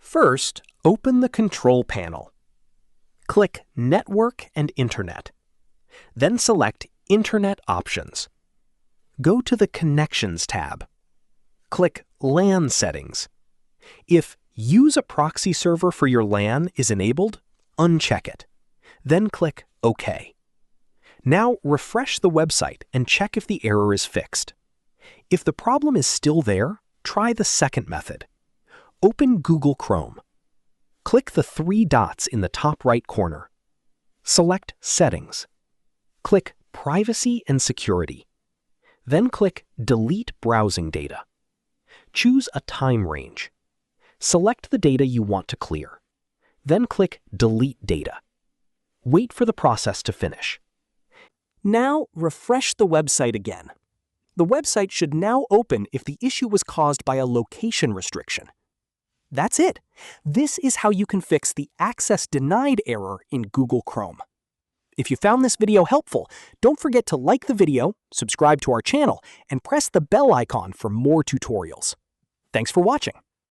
First, open the Control Panel. Click Network and Internet. Then select Internet Options. Go to the Connections tab. Click LAN Settings. If Use a proxy server for your LAN is enabled, uncheck it. Then click OK. Now refresh the website and check if the error is fixed. If the problem is still there, try the second method. Open Google Chrome. Click the three dots in the top right corner. Select Settings. Click Privacy and Security. Then click Delete Browsing Data. Choose a time range. Select the data you want to clear. Then click Delete Data. Wait for the process to finish. Now refresh the website again. The website should now open if the issue was caused by a location restriction. That's it. This is how you can fix the Access Denied error in Google Chrome. If you found this video helpful, don't forget to like the video, subscribe to our channel, and press the bell icon for more tutorials. Thanks for watching.